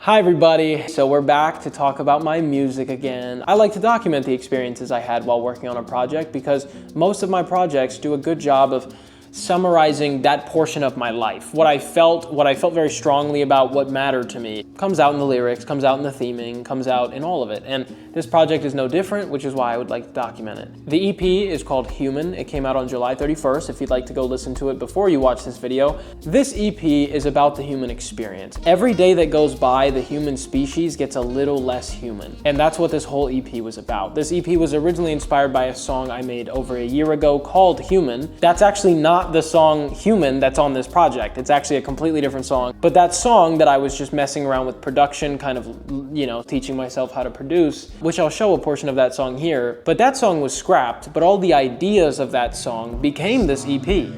Hi everybody, so we're back to talk about my music again. I like to document the experiences I had while working on a project because most of my projects do a good job of summarizing that portion of my life. What I felt very strongly about, what mattered to me, comes out in the lyrics, comes out in the theming, comes out in all of it. And this project is no different, which is why I would like to document it. The EP is called Human. It came out on July 31st, if you'd like to go listen to it before you watch this video. This EP is about the human experience. Every day that goes by, the human species gets a little less human. And that's what this whole EP was about. This EP was originally inspired by a song I made over a year ago called Human. That's actually not the song Human that's on this project. It's actually a completely different song. But that song that I was just messing around with production, kind of, teaching myself how to produce, which I'll show a portion of that song here. But that song was scrapped, but all the ideas of that song became this EP.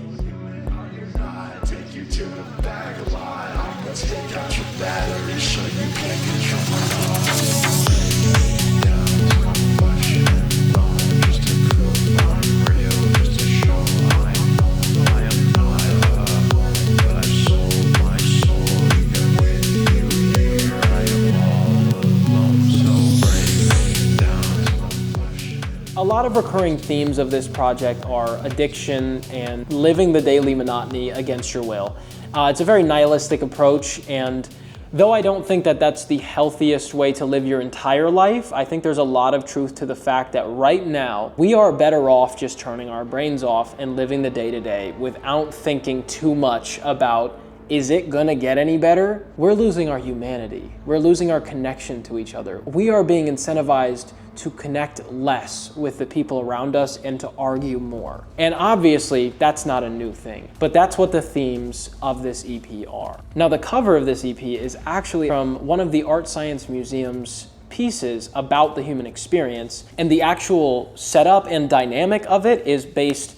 A lot of recurring themes of this project are addiction and living the daily monotony against your will. It's a very nihilistic approach, and though I don't think that that's the healthiest way to live your entire life, I think there's a lot of truth to the fact that right now we are better off just turning our brains off and living the day-to-day without thinking too much about, is it gonna get any better? We're losing our humanity. We're losing our connection to each other. We are being incentivized to connect less with the people around us and to argue more. And obviously, that's not a new thing, but that's what the themes of this EP are. Now, the cover of this EP is actually from one of the Art Science Museum's pieces about the human experience, and the actual setup and dynamic of it is based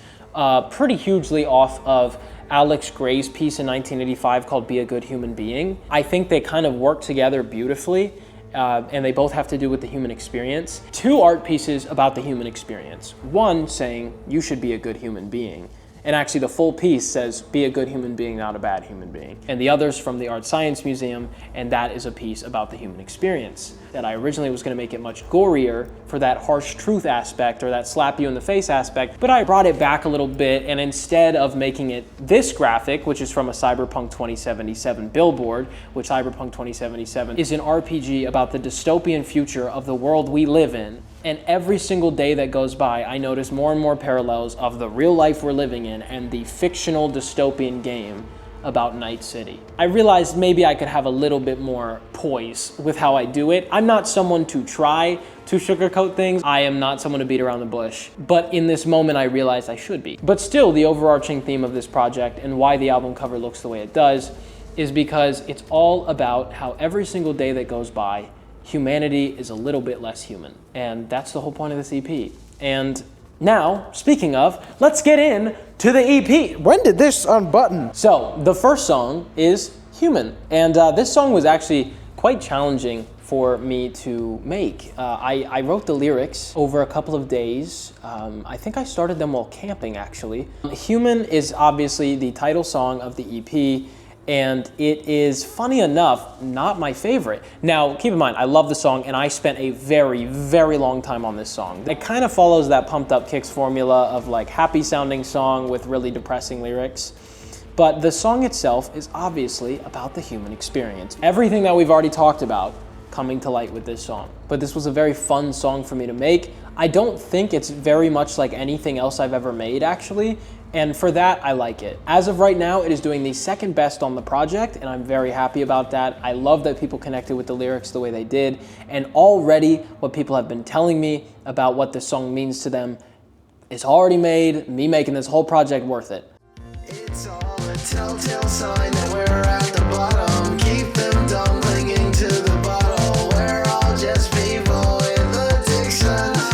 pretty hugely off of Alex Gray's piece in 1985 called Be a Good Human Being. I think they kind of work together beautifully. And they both have to do with the human experience. Two art pieces about the human experience. One saying, you should be a good human being. And actually the full piece says, be a good human being, not a bad human being. And the other's from the Art Science Museum, and that is a piece about the human experience. That I originally was gonna make it much gorier for that harsh truth aspect or that slap you in the face aspect, but I brought it back a little bit, and instead of making it this graphic, which is from a Cyberpunk 2077 billboard, which Cyberpunk 2077 is an RPG about the dystopian future of the world we live in. And every single day that goes by, I notice more and more parallels of the real life we're living in and the fictional dystopian game about Night City. I realized maybe I could have a little bit more poise with how I do it. I'm not someone to try to sugarcoat things. I am not someone to beat around the bush. But in this moment, I realized I should be. But still, the overarching theme of this project and why the album cover looks the way it does is because it's all about how every single day that goes by, humanity is a little bit less human. And that's the whole point of this EP. And now, speaking of, let's get in to the EP. When did this unbutton? So, the first song is Human. And this song was actually quite challenging for me to make. I wrote the lyrics over a couple of days. I think I started them while camping, actually. Human is obviously the title song of the EP. And it is, funny enough, not my favorite. Now, keep in mind, I love the song, and I spent a very, very long time on this song. It kind of follows that Pumped Up Kicks formula of like happy-sounding song with really depressing lyrics. But the song itself is obviously about the human experience. Everything that we've already talked about coming to light with this song. But this was a very fun song for me to make. I don't think it's very much like anything else I've ever made, actually. And for that, I like it. As of right now, it is doing the second best on the project, and I'm very happy about that. I love that people connected with the lyrics the way they did, and already what people have been telling me about what this song means to them is already made me making this whole project worth it. It's all a telltale sign that we're at the bottom. Keep them dumb clinging to the bottle. We're all just people with addictions.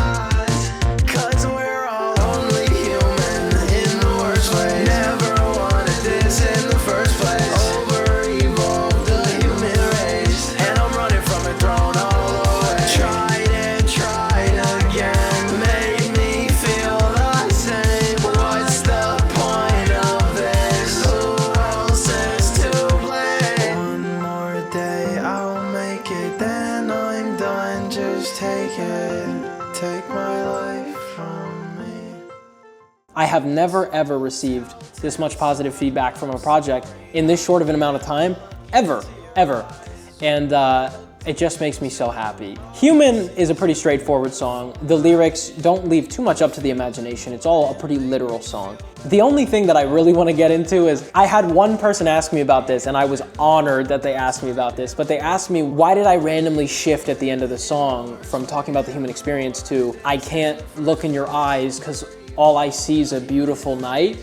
'Cause we're all only human in the worst way. Never wanted this in the first place. Over-evolved the human race, and I'm running from it, thrown all away. Tried and tried again, made me feel the same. What's the point of this? Who else is take my life from me. I have never ever received this much positive feedback from a project in this short of an amount of time, ever. And it just makes me so happy. Human is a pretty straightforward song. The lyrics don't leave too much up to the imagination. It's all a pretty literal song. The only thing that I really want to get into is I had one person ask me about this, and I was honored that they asked me about this, but they asked me, why did I randomly shift at the end of the song from talking about the human experience to, I can't look in your eyes because all I see is a beautiful night?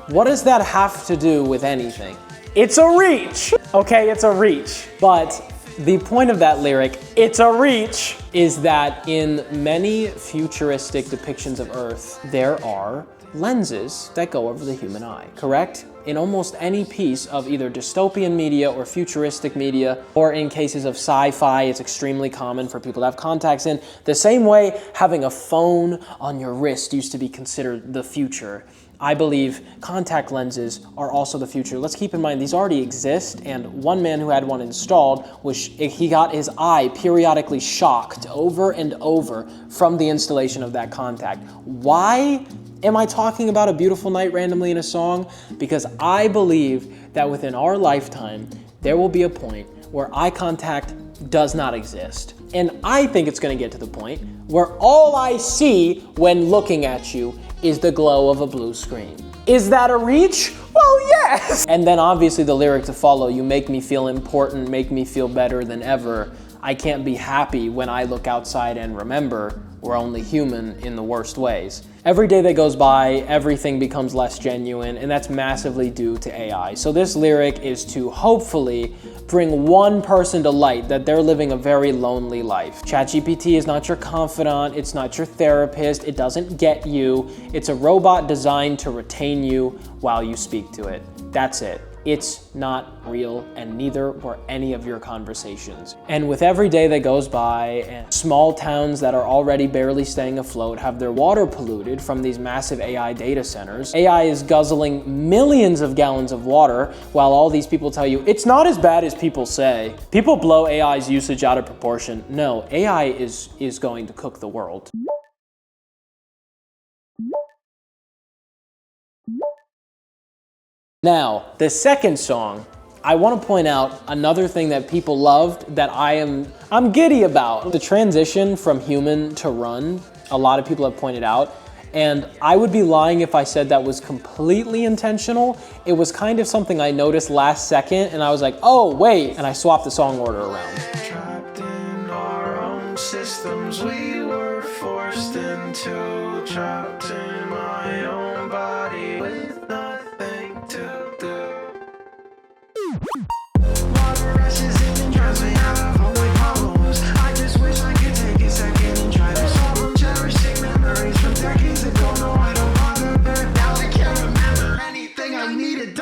What does that have to do with anything? It's a reach, okay, it's a reach. But the point of that lyric, it's a reach, is that in many futuristic depictions of Earth, there are lenses that go over the human eye, correct? In almost any piece of either dystopian media or futuristic media, or in cases of sci-fi, it's extremely common for people to have contacts in. The same way having a phone on your wrist used to be considered the future. I believe contact lenses are also the future. Let's keep in mind these already exist, and one man who had one installed, he got his eye periodically shocked over and over from the installation of that contact. Why am I talking about a beautiful night randomly in a song? Because I believe that within our lifetime, there will be a point where eye contact does not exist. And I think it's gonna get to the point where all I see when looking at you is the glow of a blue screen. Is that a reach? Well, yes! And then obviously the lyric to follow, you make me feel important, make me feel better than ever. I can't be happy when I look outside and remember we're only human in the worst ways. Every day that goes by, everything becomes less genuine, and that's massively due to AI. So this lyric is to hopefully bring one person to light that they're living a very lonely life. ChatGPT is not your confidant, it's not your therapist, it doesn't get you. It's a robot designed to retain you while you speak to it. That's it. It's not real, and neither were any of your conversations. And with every day that goes by, and small towns that are already barely staying afloat have their water polluted from these massive AI data centers. AI is guzzling millions of gallons of water, while all these people tell you, it's not as bad as people say. People blow AI's usage out of proportion. No, AI is going to cook the world. Now, the second song, I want to point out another thing that people loved that I'm giddy about. The transition from Human to Run, a lot of people have pointed out, and I would be lying if I said that was completely intentional. It was kind of something I noticed last second, and I was like, oh, wait, and I swapped the song order around. Trapped in our own systems, we were forced into, trapped in my own body with nothing to do. Water rushes in and drowns me out of all my problems. I just wish I could take a second and try to solve them. Cherishing memories from decades ago. No, I don't bother. Now I can't remember anything I needed.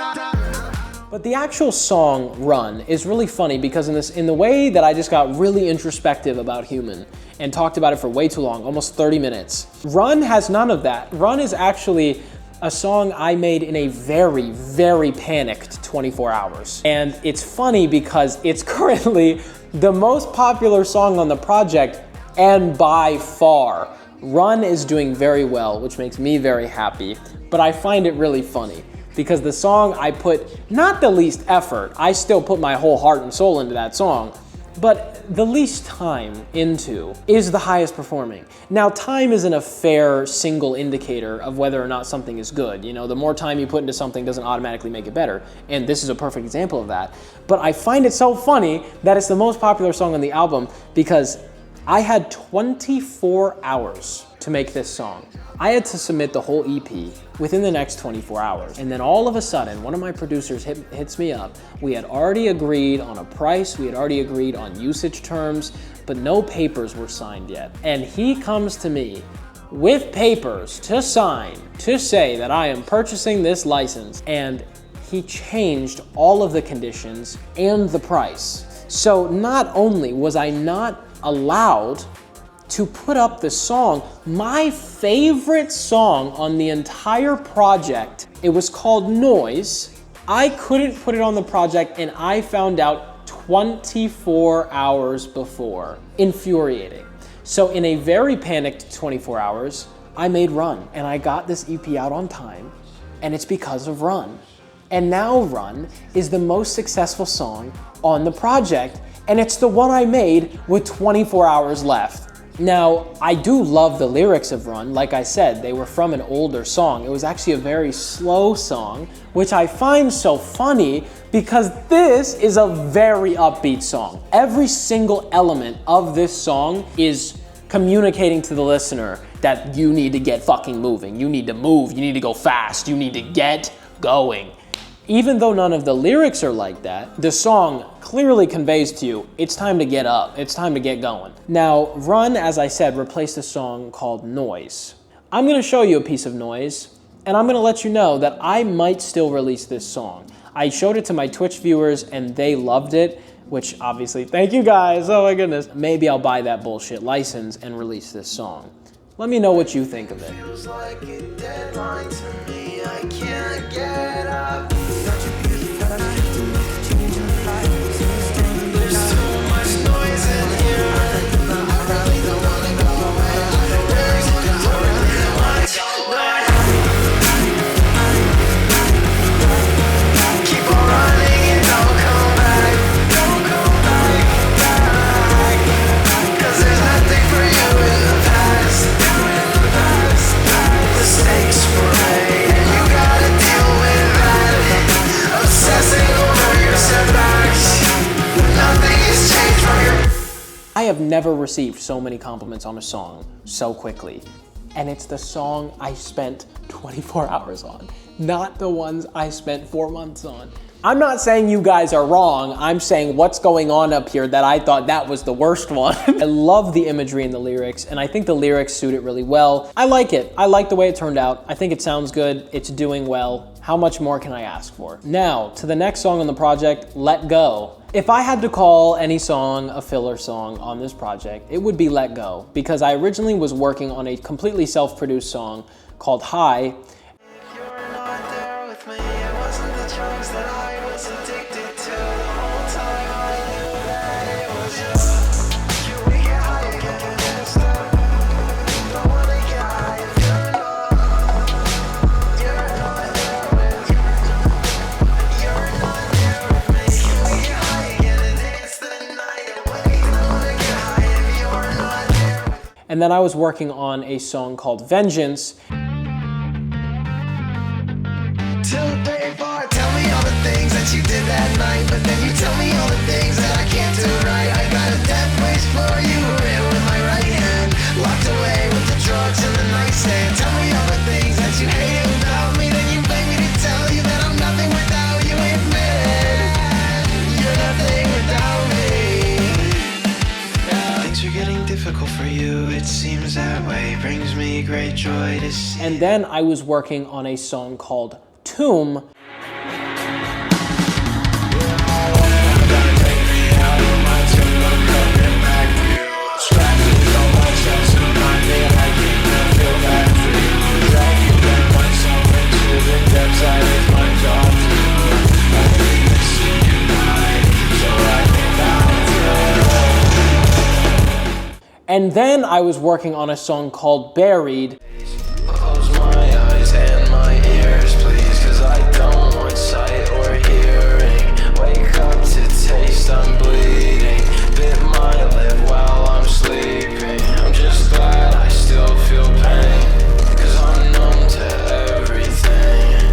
But the actual song Run is really funny because in the way that I just got really introspective about Human and talked about it for way too long, almost 30 minutes. Run has none of that. Run is actually a song I made in a very, very panicked 24 hours. And it's funny because it's currently the most popular song on the project, and by far. Run is doing very well, which makes me very happy, but I find it really funny because the song I put not the least effort, I still put my whole heart and soul into that song, but the least time into is the highest performing. Now, time isn't a fair single indicator of whether or not something is good. You know, the more time you put into something doesn't automatically make it better, and this is a perfect example of that. But I find it so funny that it's the most popular song on the album because I had 24 hours to make this song. I had to submit the whole EP within the next 24 hours. And then all of a sudden, one of my producers hits me up. We had already agreed on a price, we had already agreed on usage terms, but no papers were signed yet. And he comes to me with papers to sign to say that I am purchasing this license, and he changed all of the conditions and the price. So not only was I not allowed to put up the song, my favorite song on the entire project, it was called Noise. I couldn't put it on the project, and I found out 24 hours before. Infuriating. So in a very panicked 24 hours, I made Run, and I got this EP out on time, and it's because of Run. And now Run is the most successful song on the project, and it's the one I made with 24 hours left. Now, I do love the lyrics of Run. Like I said, they were from an older song. It was actually a very slow song, which I find so funny because this is a very upbeat song. Every single element of this song is communicating to the listener that you need to get fucking moving. You need to move, you need to go fast, you need to get going. Even though none of the lyrics are like that, the song clearly conveys to you, it's time to get up, it's time to get going. Now, Run, as I said, replaced a song called Noise. I'm gonna show you a piece of Noise, and I'm gonna let you know that I might still release this song. I showed it to my Twitch viewers and they loved it, which obviously, thank you guys, oh my goodness. Maybe I'll buy that bullshit license and release this song. Let me know what you think of it. Feels like a deadline to me. I can't get up. There's too much noise in here. I really don't wanna go away. There's totally much noise. Keep on running and don't come back. Don't come back. 'Cause there's nothing for you in the past. The stakes were made and you gotta deal with that. Obsessing over your setbacks. Nothing has changed from your. I have never received so many compliments on a song so quickly. And it's the song I spent 24 hours on, not the ones I spent 4 months on. I'm not saying you guys are wrong. I'm saying what's going on up here that I thought that was the worst one. I love the imagery in the lyrics, and I think the lyrics suit it really well. I like it. I like the way it turned out. I think it sounds good. It's doing well. How much more can I ask for? Now, to the next song on the project, Let Go. If I had to call any song a filler song on this project, it would be Let Go, because I originally was working on a completely self-produced song called High. You were not there with me. It wasn't the drugs that I was addicted to. The whole time I knew that it was you. We get high again and then stop. Don't wanna get high if you're not there with me. You're not there with me. We get high again and dance the night away. Don't wanna get high if you're not there with me. And then I was working on a song called Vengeance. Till day far, tell me all the things that you did that night, but then you tell me all the things that I can't do right. I got a death wish for you, written with my right hand, locked away with the drugs and the nightstand. Tell me all the things that you hated about me, then you beg me to tell you that I'm nothing without you. Admit you're nothing without me. Things are getting difficult for you, it seems that way. Brings me great joy to see. And then I was working on a song called Tomb. And then I was working on a song called Buried. Close my eyes and my ears, please, 'cause I don't want sight or hearing. Wake up to taste, I'm bleeding. Bit my lip while I'm sleeping. I'm just glad I still feel pain, 'cause I'm numb to everything.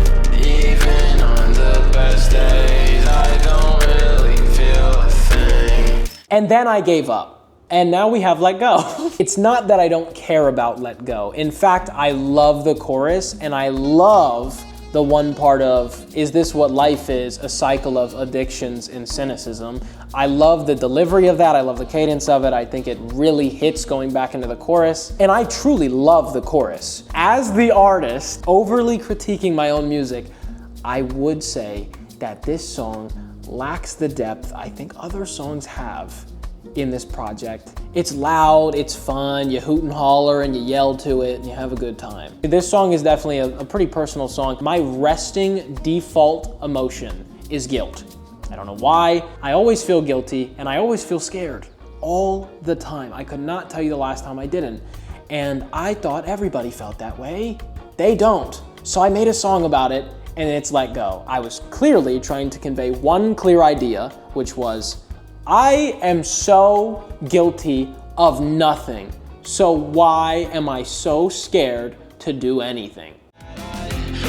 Even on the best days, I don't really feel a thing. And then I gave up. And now we have Let Go. It's not that I don't care about Let Go. In fact, I love the chorus and I love the one part of, is this what life is? A cycle of addictions and cynicism. I love the delivery of that. I love the cadence of it. I think it really hits going back into the chorus. And I truly love the chorus. As the artist, overly critiquing my own music, I would say that this song lacks the depth I think other songs have in this project. It's loud, it's fun, you hoot and holler and you yell to it and you have a good time. This song is definitely a pretty personal song. My resting default emotion is guilt. I don't know why. I always feel guilty and I always feel scared. all the time. I could not tell you the last time I didn't. And I thought everybody felt that way. They don't. So I made a song about it, and it's Let Go. I was clearly trying to convey one clear idea, which was, I am so guilty of nothing. So why am I so scared to do anything?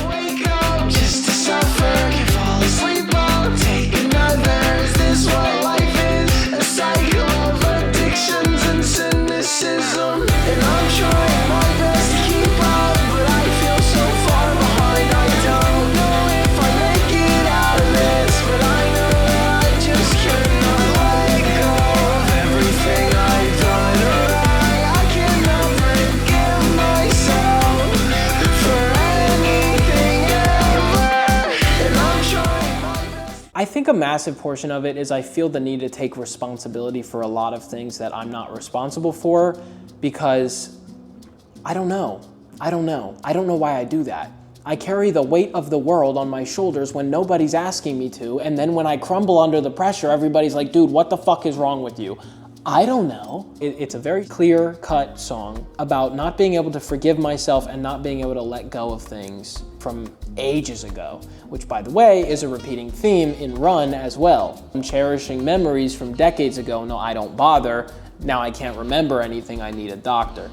Wake up just to suffer, you fall asleep, I'll take another. Is this what life is? A cycle of addictions and cynicism. And I'm trying my best to keep up, but I feel so far behind. I don't know if I make it out of this, but I know that I just cannot let go of everything I've done right. I cannot forgive myself for anything ever, and I'm trying my best. I think a massive portion of it is I feel the need to take responsibility for a lot of things that I'm not responsible for, because I don't know. I don't know why I do that. I carry the weight of the world on my shoulders when nobody's asking me to, and then when I crumble under the pressure, everybody's like, dude, what the fuck is wrong with you? I don't know. It's a very clear-cut song about not being able to forgive myself and not being able to let go of things from ages ago, which, by the way, is a repeating theme in Run as well. I'm cherishing memories from decades ago. No, I don't bother. Now I can't remember anything. I need a doctor.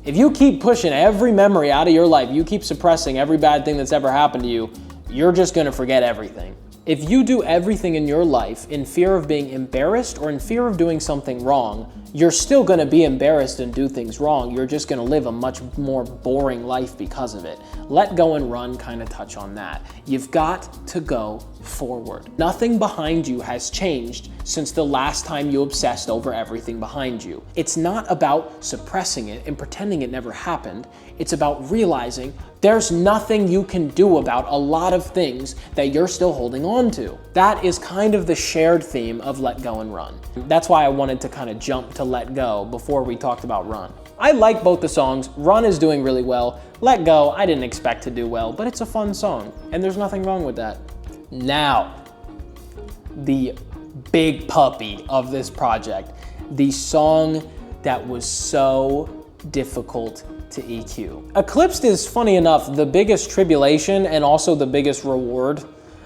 If you keep pushing every memory out of your life, you keep suppressing every bad thing that's ever happened to you, you're just gonna forget everything. If you do everything in your life in fear of being embarrassed or in fear of doing something wrong, you're still gonna be embarrassed and do things wrong. You're just gonna live a much more boring life because of it. Let Go and Run kind of touch on that. You've got to go forward. Nothing behind you has changed since the last time you obsessed over everything behind you. It's not about suppressing it and pretending it never happened. It's about realizing there's nothing you can do about a lot of things that you're still holding on to. That is kind of the shared theme of Let Go and Run. That's why I wanted to kind of jump to Let Go before we talked about Run. I like both the songs. Run is doing really well. Let Go, I didn't expect to do well, but it's a fun song, and there's nothing wrong with that. Now, the big puppy of this project, the song that was so difficult to EQ. Eclipsed is, funny enough, the biggest tribulation and also the biggest reward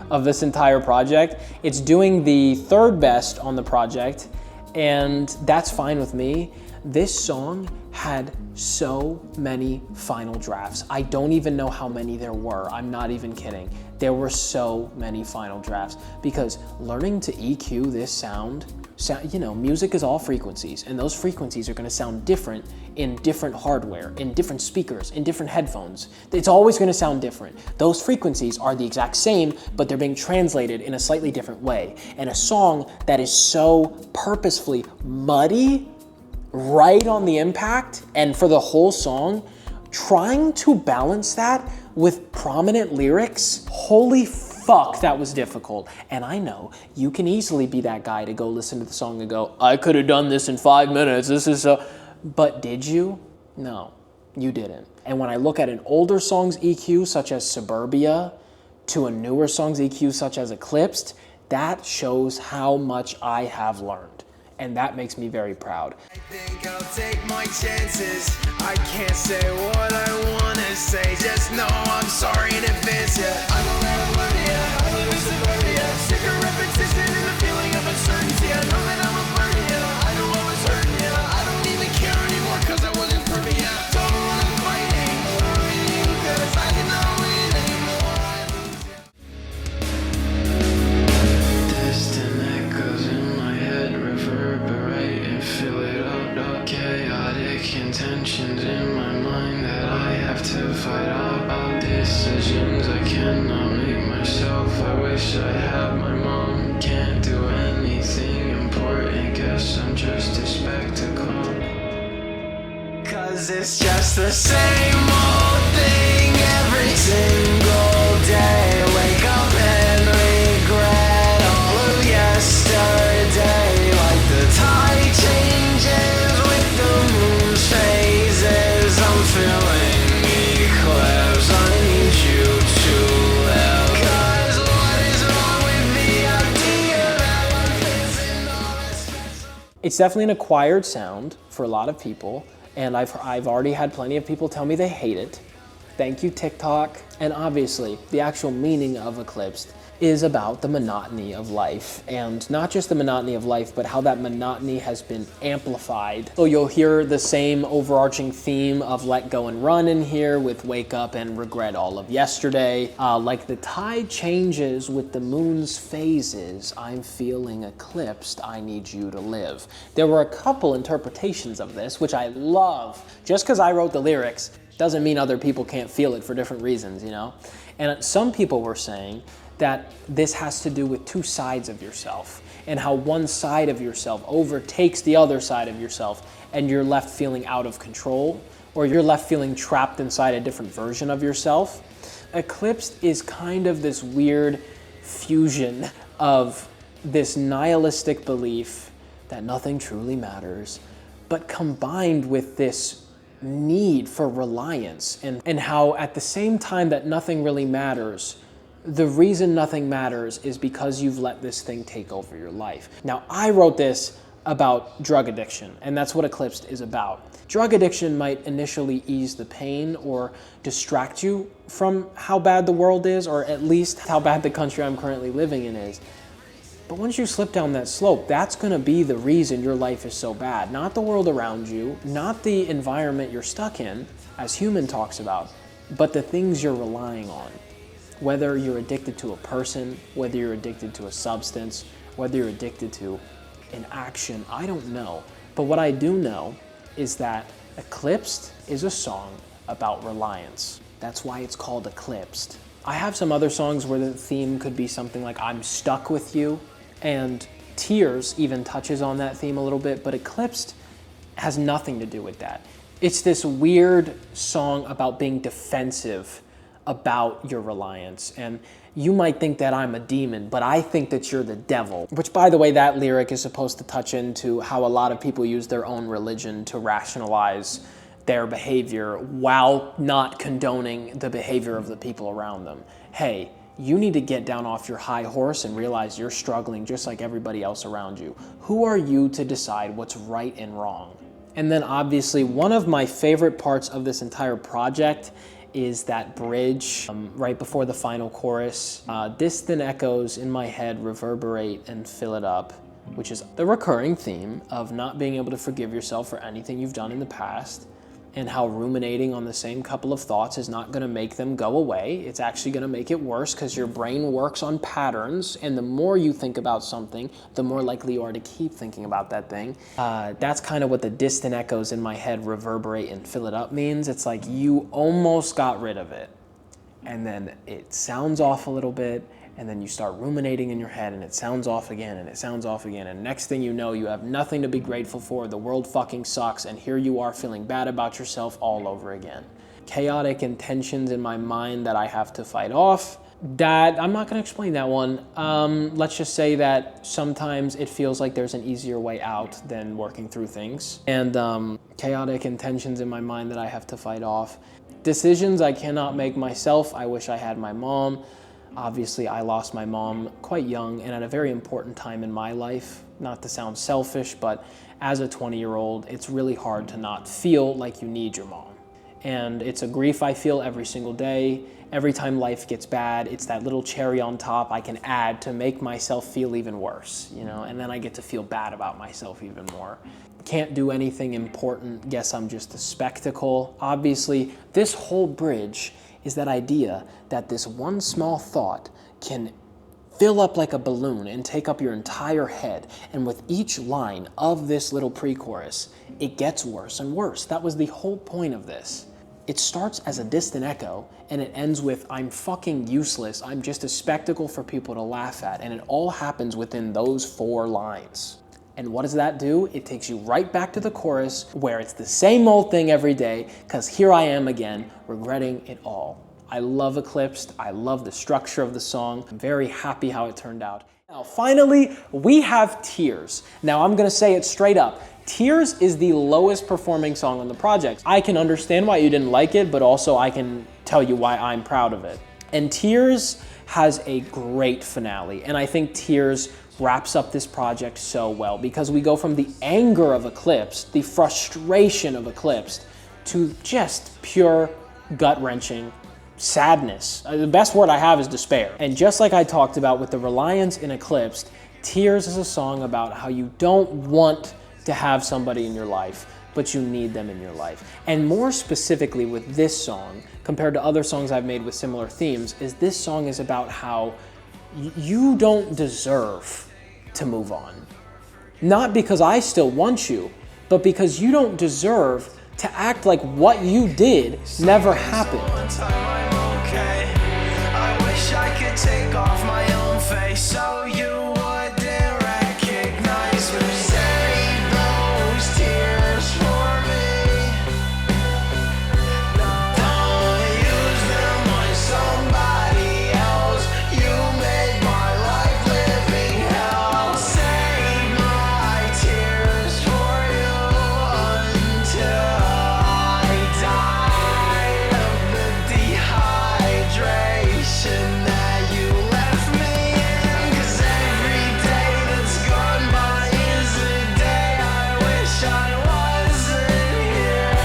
of this entire project. It's doing the third best on the project, and that's fine with me. This song had so many final drafts. I don't even know how many there were. I'm not even kidding. There were so many final drafts because learning to EQ this sound, you know, music is all frequencies, and those frequencies are gonna sound different in different hardware, in different speakers, in different headphones. It's always gonna sound different. Those frequencies are the exact same, but they're being translated in a slightly different way. And a song that is so purposefully muddy, right on the impact, and for the whole song, trying to balance that with prominent lyrics, holy fuck, that was difficult. And I know you can easily be that guy to go listen to the song and go, I could have done this in 5 minutes, this is so, but did you? No, you didn't. And when I look at an older song's EQ, such as Suburbia, to a newer song's EQ, such as Eclipsed, that shows how much I have learned. And that makes me very proud. I think I'll take my chances. I can't say what I wanna say. Just know I'm sorry in advance, yeah. I will never learn, yeah. I live in suburbia. Sick of repetition and the feeling of uncertainty. I know that I'm a burden, yeah. I know I was hurting, yeah. I don't even care anymore cause I wasn't perfect, yeah. Don't wanna fight anymore with you cause I cannot win anymore. I lose, yeah. Distant echoes in my head reverberate and fill it up. Chaotic intentions in my mind that I have to fight about. Decisions I cannot make myself. I wish I had my mom. Can't do anything important. Guess I'm just a spectacle. Cause it's just the same old thing every single day. Wake up and regret all of yesterday. Like the tide changes with the moon's phases. I'm feeling eclipsed. I need you to live. Cause what is wrong with the idea that life isn't all this? It's definitely an acquired sound for a lot of people, and I've already had plenty of people tell me they hate it. Thank you, TikTok. And obviously, the actual meaning of Eclipsed is about the monotony of life, and not just the monotony of life, but how that monotony has been amplified. So you'll hear the same overarching theme of let go and run in here with wake up and regret all of yesterday. Like the tide changes with the moon's phases, I'm feeling eclipsed, I need you to live. There were a couple interpretations of this, which I love. Just because I wrote the lyrics doesn't mean other people can't feel it for different reasons, you know? And some people were saying that this has to do with two sides of yourself and how one side of yourself overtakes the other side of yourself and you're left feeling out of control, or you're left feeling trapped inside a different version of yourself. Eclipsed is kind of this weird fusion of this nihilistic belief that nothing truly matters, but combined with this need for reliance, and how at the same time that nothing really matters, the reason nothing matters is because you've let this thing take over your life. Now, I wrote this about drug addiction, and that's what Eclipsed is about. Drug addiction might initially ease the pain or distract you from how bad the world is, or at least how bad the country I'm currently living in is. But once you slip down that slope, that's gonna be the reason your life is so bad. Not the world around you, not the environment you're stuck in, as Human talks about, but the things you're relying on. Whether you're addicted to a person, whether you're addicted to a substance, whether you're addicted to an action, I don't know. But what I do know is that Eclipsed is a song about reliance. That's why it's called Eclipsed. I have some other songs where the theme could be something like I'm stuck with you, and Tears even touches on that theme a little bit, but Eclipsed has nothing to do with that. It's this weird song about being defensive about your reliance. And you might think that I'm a demon, but I think that you're the devil. Which, by the way, that lyric is supposed to touch into how a lot of people use their own religion to rationalize their behavior while not condoning the behavior of the people around them. Hey, you need to get down off your high horse and realize you're struggling just like everybody else around you. Who are you to decide what's right and wrong? And then obviously one of my favorite parts of this entire project is that bridge right before the final chorus. Distant echoes in my head reverberate and fill it up, which is the recurring theme of not being able to forgive yourself for anything you've done in the past, and how ruminating on the same couple of thoughts is not gonna make them go away. It's actually gonna make it worse because your brain works on patterns, and the more you think about something, the more likely you are to keep thinking about that thing. That's kind of what the distant echoes in my head reverberate and fill it up means. It's like you almost got rid of it, and then it sounds off a little bit, and then you start ruminating in your head and it sounds off again and it sounds off again, and next thing you know, you have nothing to be grateful for, the world fucking sucks, and here you are feeling bad about yourself all over again. Chaotic intentions in my mind that I have to fight off. That, I'm not gonna explain that one. Let's just say that sometimes it feels like there's an easier way out than working through things. And chaotic intentions in my mind that I have to fight off. Decisions I cannot make myself, I wish I had my mom. Obviously, I lost my mom quite young and at a very important time in my life. Not to sound selfish, but as a 20-year-old, it's really hard to not feel like you need your mom. And it's a grief I feel every single day. Every time life gets bad, it's that little cherry on top I can add to make myself feel even worse, you know, and then I get to feel bad about myself even more. Can't do anything important, guess I'm just a spectacle. Obviously, this whole bridge is that idea that this one small thought can fill up like a balloon and take up your entire head. And with each line of this little pre-chorus, it gets worse and worse. That was the whole point of this. It starts as a distant echo and it ends with, I'm fucking useless. I'm just a spectacle for people to laugh at. And it all happens within those 4 lines. And what does that do? It takes you right back to the chorus where it's the same old thing every day, because here I am again, regretting it all. I love Eclipsed. I love the structure of the song. I'm very happy how it turned out. Now, finally, we have Tears. Now, I'm gonna say it straight up. Tears is the lowest performing song on the project. I can understand why you didn't like it, but also I can tell you why I'm proud of it. And Tears has a great finale, and I think Tears wraps up this project so well, because we go from the anger of Eclipsed, the frustration of Eclipsed, to just pure gut-wrenching sadness. The best word I have is despair. And just like I talked about with the reliance in Eclipsed, Tears is a song about how you don't want to have somebody in your life, but you need them in your life. And more specifically with this song, compared to other songs I've made with similar themes, is this song is about how you don't deserve to move on. Not because I still want you, but because you don't deserve to act like what you did never happened. I wish I could take off my own face so you wouldn't recognize me. Save those tears for me. Don't use them on somebody else. You made my life living hell. Save my tears for you until I died of the dehydration that you left me in. 'Cause every day that's gone by is a day I wish I wasn't here.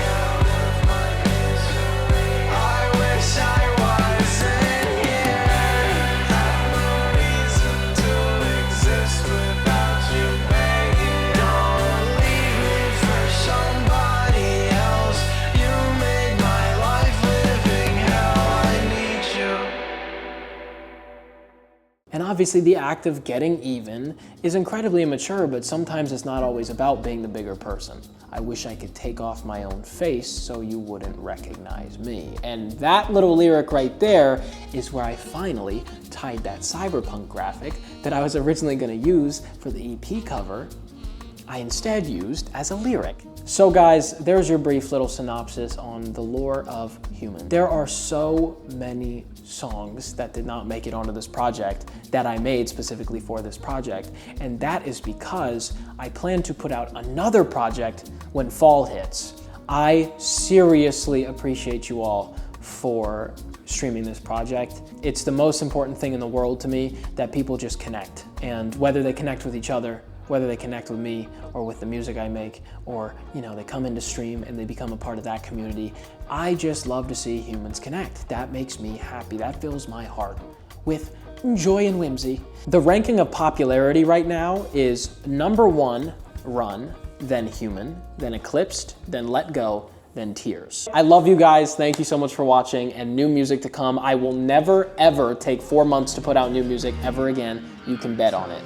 Out of my misery, I wish I wasn't here. Have no reason to exist without you, baby. Don't leave me for somebody else. You made my life living hell. I need you. And obviously the act of getting even is incredibly immature, but sometimes it's not always about being the bigger person. I wish I could take off my own face so you wouldn't recognize me. And that little lyric right there is where I finally tied that cyberpunk graphic that I was originally gonna use for the EP cover, I instead used as a lyric. So guys, there's your brief little synopsis on the lore of Human. There are so many songs that did not make it onto this project that I made specifically for this project, and that is because I plan to put out another project when fall hits. I seriously appreciate you all for streaming this project. It's the most important thing in the world to me that people just connect, and whether they connect with each other, whether they connect with me or with the music I make, or they come into stream and they become a part of that community. I just love to see humans connect. That makes me happy. That fills my heart with joy and whimsy. The ranking of popularity right now is #1, Run, then Human, then Eclipsed, then Let Go, then Tears. I love you guys. Thank you so much for watching, and new music to come. I will never, ever take 4 months to put out new music ever again. You can bet on it.